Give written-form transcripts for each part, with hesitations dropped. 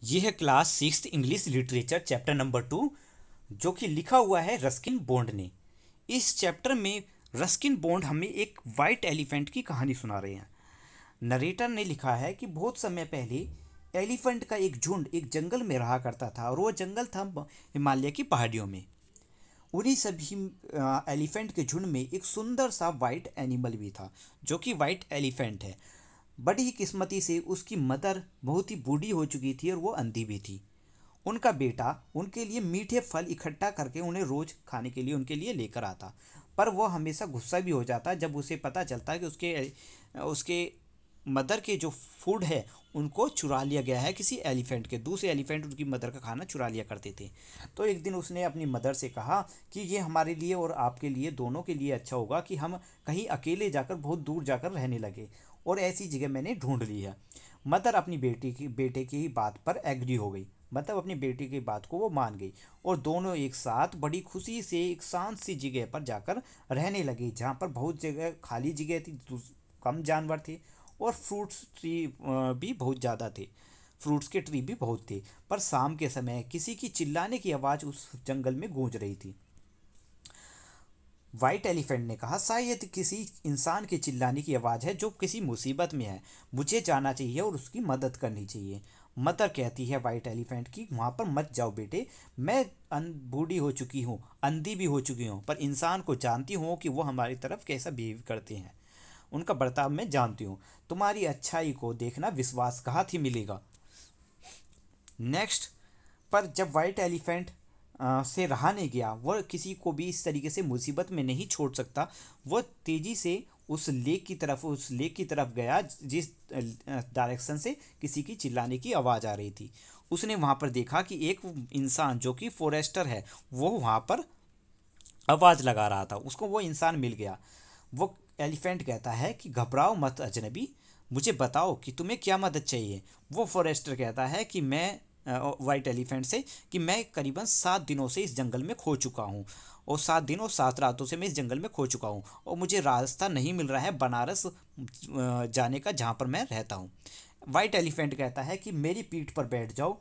ये है class sixth English literature chapter number 2, जो कि लिखा हुआ है रस्किन बॉन्ड ने। इस चैप्टर में रस्किन बॉन्ड हमें एक वाइट एलिफेंट की कहानी सुना रहे हैं। नरेटर ने लिखा है कि बहुत समय पहले एलिफेंट का एक झुंड एक जंगल में रहा करता था, और वो जंगल था हिमालय की पहाड़ियों में। उन्हीं सभी एलिफेंट के झुंड में एक सुंदर सा वाइट एनिमल भी था, जो कि वाइट एलिफेंट है। बड़ी ही किस्मती से उसकी मदर बहुत ही बूढ़ी हो चुकी थी और वो अंधी भी थी। उनका बेटा उनके लिए मीठे फल इकट्ठा करके उन्हें रोज खाने के लिए उनके लिए लेकर आता, पर वो हमेशा गुस्सा भी हो जाता जब उसे पता चलता कि उसके उसके मदर के जो फूड है उनको चुरा लिया गया है किसी एलिफेंट के। दूसरे एलिफेंट उनकी मदर का खाना चुरा लिया करते थे। तो एक दिन उसने अपनी मदर से कहा कि ये हमारे लिए और आपके लिए दोनों के लिए अच्छा होगा कि हम कहीं अकेले जाकर बहुत दूर जाकर रहने लगे, और ऐसी जगह मैंने ढूंढ ली है। मदर अपनी बेटे की बात पर एग्री हो गई, मतलब अपनी बेटी की बात को वो मान गई, और दोनों एक साथ बड़ी खुशी से एक शांत सी जगह पर जाकर रहने लगे, जहाँ पर बहुत जगह खाली जगह थी, कम जानवर थे, और फ्रूट्स ट्री भी बहुत ज़्यादा थे। फ्रूट्स के ट्री भी बहुत थे। पर शाम के समय किसी की चिल्लाने की आवाज़ उस जंगल में गूंज रही थी। वाइट एलिफेंट ने कहा, शायद किसी इंसान के चिल्लाने की आवाज़ है जो किसी मुसीबत में है। मुझे जाना चाहिए और उसकी मदद करनी चाहिए। मदर कहती है वाइट एलिफेंट की, वहाँ पर मत जाओ बेटे, मैं बूढ़ी हो चुकी हूँ, अंधी भी हो चुकी हूँ, पर इंसान को जानती हूँ कि वो हमारी तरफ कैसा बिहेव करते हैं। उनका बर्ताव मैं जानती हूँ। तुम्हारी अच्छाई को देखना विश्वासघात ही मिलेगा। नेक्स्ट, पर जब वाइट एलिफेंट से रहा नहीं गया, वह किसी को भी इस तरीके से मुसीबत में नहीं छोड़ सकता। वह तेजी से उस लेक की तरफ गया जिस डायरेक्शन से किसी की चिल्लाने की आवाज़ आ रही थी। उसने वहाँ पर देखा कि एक इंसान जो कि फॉरेस्टर है, वो वहाँ पर आवाज़ लगा रहा था। उसको वो इंसान मिल गया। वो एलिफेंट कहता है कि घबराओ मत अजनबी, मुझे बताओ कि तुम्हें क्या मदद चाहिए। वो फॉरेस्टर कहता है कि मैं वाइट एलिफेंट से कि मैं करीबन 7 दिनों से इस जंगल में खो चुका हूँ, और 7 दिनों 7 रातों से मैं इस जंगल में खो चुका हूँ, और मुझे रास्ता नहीं मिल रहा है बनारस जाने का, जहाँ पर मैं रहता हूँ। वाइट एलिफेंट कहता है कि मेरी पीठ पर बैठ जाओ,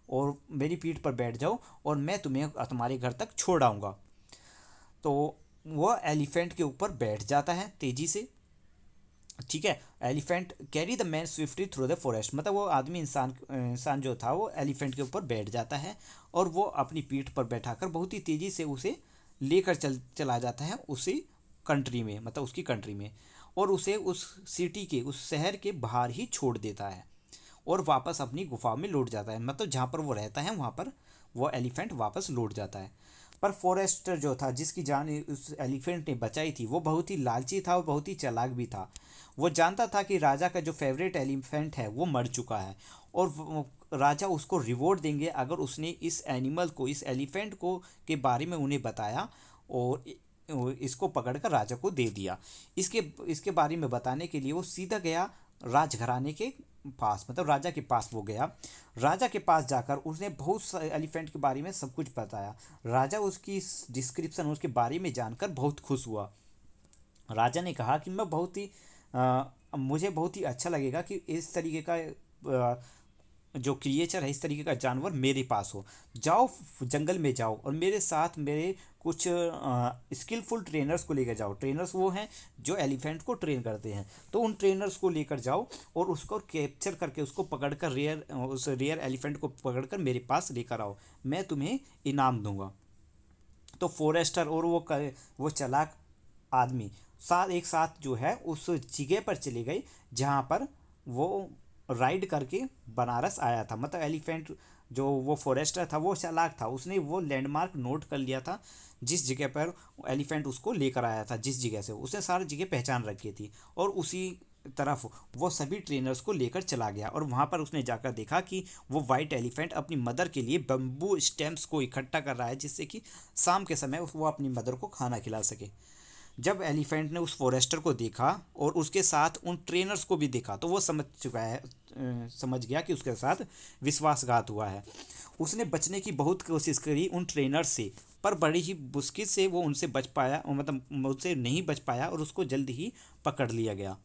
और मेरी पीठ पर बैठ जाओ, और मैं तुम्हें तुम्हारे घर तक छोड़ आऊँगा। तो वो एलिफेंट के ऊपर बैठ जाता है तेजी से। ठीक है, elephant carry the man swiftly through the forest, मतलब वो आदमी इंसान जो था वो एलिफेंट के ऊपर बैठ जाता है, और वो अपनी पीठ पर बैठाकर बहुत ही तेज़ी से उसे लेकर चला जाता है उसी कंट्री में, मतलब उसकी कंट्री में, और उसे उस सिटी के उस शहर के बाहर ही छोड़ देता है, और वापस अपनी गुफा में लौट जाता है। मतलब जहाँ पर वो रहता है वहाँ पर वो एलिफेंट वापस लौट जाता है। पर फॉरेस्टर जो था, जिसकी जान उस एलिफेंट ने बचाई थी, वो बहुत ही लालची था और बहुत ही चालाक भी था। वो जानता था कि राजा का जो फेवरेट एलिफेंट है वो मर चुका है, और राजा उसको रिवॉर्ड देंगे अगर उसने इस एनिमल को, इस एलिफेंट को के बारे में उन्हें बताया, और इसको पकड़कर राजा को दे दिया। इसके इसके बारे में बताने के लिए वो सीधा गया राजघराने के पास, मतलब राजा के पास वो गया। राजा के पास जाकर उसने बहुत सारे एलिफेंट के बारे में सब कुछ बताया। राजा उसकी डिस्क्रिप्शन, उसके बारे में जानकर बहुत खुश हुआ। राजा ने कहा कि मुझे बहुत ही अच्छा लगेगा कि इस तरीके का जो क्रिएचर है, इस तरीके का जानवर मेरे पास हो। जाओ जंगल में जाओ, और मेरे साथ मेरे कुछ स्किलफुल ट्रेनर्स को लेकर जाओ। ट्रेनर्स वो हैं जो एलिफेंट को ट्रेन करते हैं, तो उन ट्रेनर्स को लेकर जाओ और उसको कैप्चर करके, उसको पकड़कर उस रेयर एलिफेंट को पकड़कर मेरे पास लेकर आओ, मैं तुम्हें इनाम दूंगा। तो फॉरेस्टर और वो चालाक आदमी एक साथ जो है उस जगह पर चले गए जहाँ पर वो राइड करके बनारस आया था। मतलब एलिफेंट, जो वो फॉरेस्टर था वो चालाक था, उसने वो लैंडमार्क नोट कर लिया था जिस जगह पर एलिफेंट उसको लेकर आया था। जिस जगह से उसने सारी जगह पहचान रखी थी, और उसी तरफ वो सभी ट्रेनर्स को लेकर चला गया, और वहाँ पर उसने जाकर देखा कि वो वाइट एलिफेंट अपनी मदर के लिए बम्बू स्टेम्स को इकट्ठा कर रहा है, जिससे कि शाम के समय वो अपनी मदर को खाना खिला सके। जब एलिफेंट ने उस फॉरेस्टर को देखा और उसके साथ उन ट्रेनर्स को भी देखा, तो वो समझ गया कि उसके साथ विश्वासघात हुआ है। उसने बचने की बहुत कोशिश करी उन ट्रेनर्स से, पर बड़ी ही मुश्किल से वो उनसे बच पाया, मतलब उससे नहीं बच पाया, और उसको जल्द ही पकड़ लिया गया।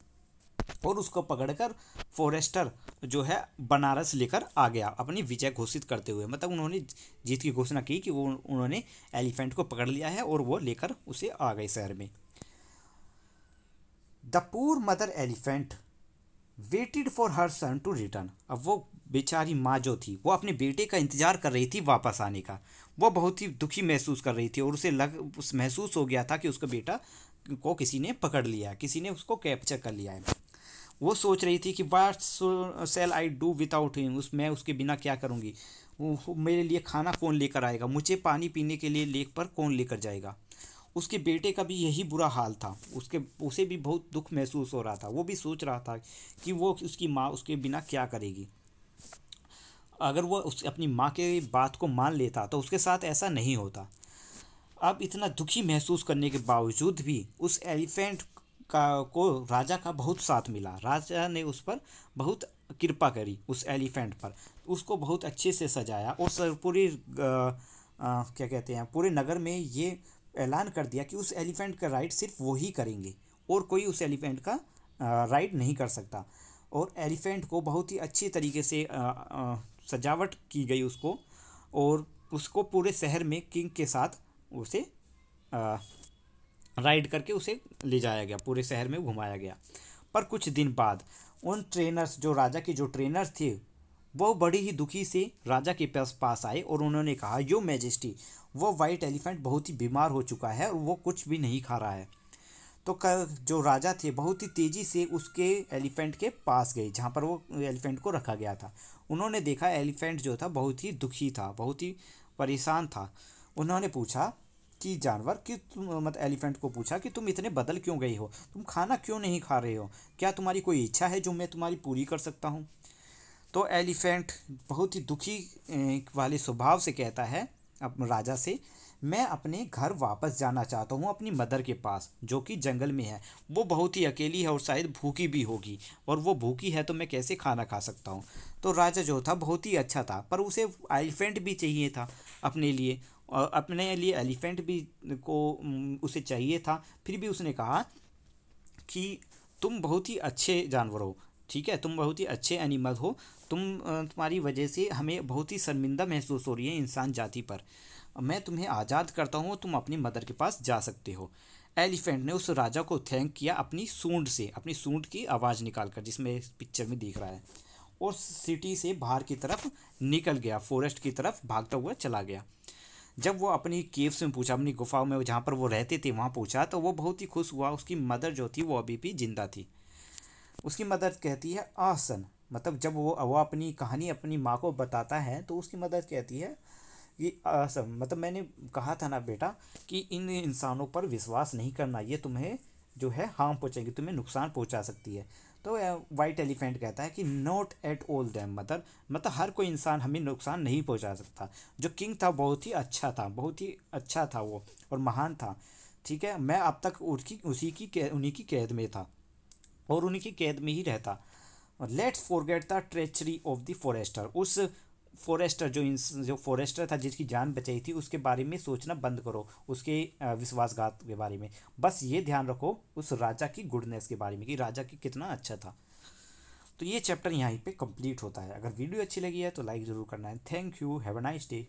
और उसको पकड़कर फॉरेस्टर जो है बनारस लेकर आ गया अपनी विजय घोषित करते हुए। मतलब उन्होंने जीत की घोषणा की कि वो उन्होंने एलिफेंट को पकड़ लिया है और वो लेकर उसे आ गए शहर में। The poor mother elephant waited for her son to return. अब वो बेचारी माँ जो थी वो अपने बेटे का इंतजार कर रही थी वापस आने का। वो बहुत ही दुखी महसूस कर रही थी और उस महसूस हो गया था कि उसका बेटा को किसी ने पकड़ लिया है, किसी ने उसको कैप्चर कर लिया है। वो सोच रही थी कि what shall I do without him, मैं उसके बिना क्या करूँगी, मेरे लिए खाना कौन लेकर आएगा, मुझे पानी पीने के लिए लेक पर कौन लेकर जाएगा। उसके बेटे का भी यही बुरा हाल था, उसे भी बहुत दुख महसूस हो रहा था। वो भी सोच रहा था कि वो उसकी माँ उसके बिना क्या करेगी। अगर वो अपनी माँ के बात को मान लेता तो उसके साथ ऐसा नहीं होता। अब इतना दुखी महसूस करने के बावजूद भी उस एलिफेंट को राजा का बहुत साथ मिला। राजा ने उस पर बहुत कृपा करी, उस एलिफेंट पर उसको बहुत अच्छे से सजाया और पूरी क्या कहते हैं, पूरे नगर में ये ऐलान कर दिया कि उस एलिफेंट का राइड सिर्फ वो ही करेंगे और कोई उस एलिफेंट का राइड नहीं कर सकता। और एलिफेंट को बहुत ही अच्छी तरीके से सजावट की गई उसको, और उसको पूरे शहर में किंग के साथ उसे राइड करके उसे ले जाया गया, पूरे शहर में घुमाया गया। पर कुछ दिन बाद उन ट्रेनर्स, जो राजा के जो ट्रेनर्स थे, वो बड़ी ही दुखी से राजा के पास आए और उन्होंने कहा, यो मैजेस्टी, वो वाइट एलिफेंट बहुत ही बीमार हो चुका है और वो कुछ भी नहीं खा रहा है। तो जो राजा थे बहुत ही तेज़ी से उसके एलिफेंट के पास गए जहाँ पर वो एलिफेंट को रखा गया था। उन्होंने देखा एलिफेंट जो था बहुत ही दुखी था, बहुत ही परेशान था। उन्होंने पूछा कि जानवर कि तुम मतलब एलिफेंट को पूछा कि तुम इतने बदल क्यों गए हो, तुम खाना क्यों नहीं खा रहे हो, क्या तुम्हारी कोई इच्छा है जो मैं तुम्हारी पूरी कर सकता हूँ। तो एलिफेंट बहुत ही दुखी वाले स्वभाव से कहता है अब राजा से, मैं अपने घर वापस जाना चाहता हूँ अपनी मदर के पास जो कि जंगल में है। वो बहुत ही अकेली है और शायद भूखी भी होगी, और वो भूखी है तो मैं कैसे खाना खा सकता हूँ। तो राजा जो था बहुत ही अच्छा था, पर उसे एलिफेंट भी चाहिए था अपने लिए, और अपने लिए एलिफेंट भी को उसे चाहिए था। फिर भी उसने कहा कि तुम बहुत ही अच्छे जानवर हो, ठीक है, तुम बहुत ही अच्छे एनिमल हो, तुम्हारी वजह से हमें बहुत ही शर्मिंदा महसूस हो रही है इंसान जाति पर। मैं तुम्हें आज़ाद करता हूँ, तुम अपनी मदर के पास जा सकते हो। एलिफेंट ने उस राजा को थैंक किया अपनी सूंड से, अपनी सूंड की आवाज़ निकाल कर, जिसमें इस पिक्चर में दिख रहा है, और सिटी से बाहर की तरफ निकल गया, फॉरेस्ट की तरफ भागता हुआ चला गया। जब वो अपनी केव्स में पूछा, अपनी गुफाओं में जहाँ पर वो रहते थे वहाँ पूछा, तो वो बहुत ही खुश हुआ। उसकी मदर जो थी वो अभी भी जिंदा थी। उसकी मदर कहती है आसन, मतलब जब वो अपनी कहानी अपनी माँ को बताता है तो उसकी मदर कहती है कि आसन, मतलब मैंने कहा था ना बेटा कि इन इंसानों पर विश्वास नहीं करना, ये तुम्हें जो है हार्म पहुँचाएगी, तुम्हें नुकसान पहुँचा सकती है। तो वाइट एलिफेंट कहता है कि नॉट एट ऑल दैम, मतलब हर कोई इंसान हमें नुकसान नहीं पहुंचा सकता। जो किंग था बहुत ही अच्छा था, बहुत ही अच्छा था वो और महान था, ठीक है। मैं अब तक उन्हीं की कैद में था और उन्हीं की कैद में ही रहता। Let's forget the treachery of the forester, उस फॉरेस्टर जो फॉरेस्टर था जिसकी जान बचाई थी उसके बारे में सोचना बंद करो, उसके विश्वासघात के बारे में। बस ये ध्यान रखो उस राजा की गुडनेस के बारे में कि राजा की कितना अच्छा था। तो ये चैप्टर यहाँ पे कंप्लीट होता है। अगर वीडियो अच्छी लगी है तो लाइक ज़रूर करना है। Thank you, have a nice day.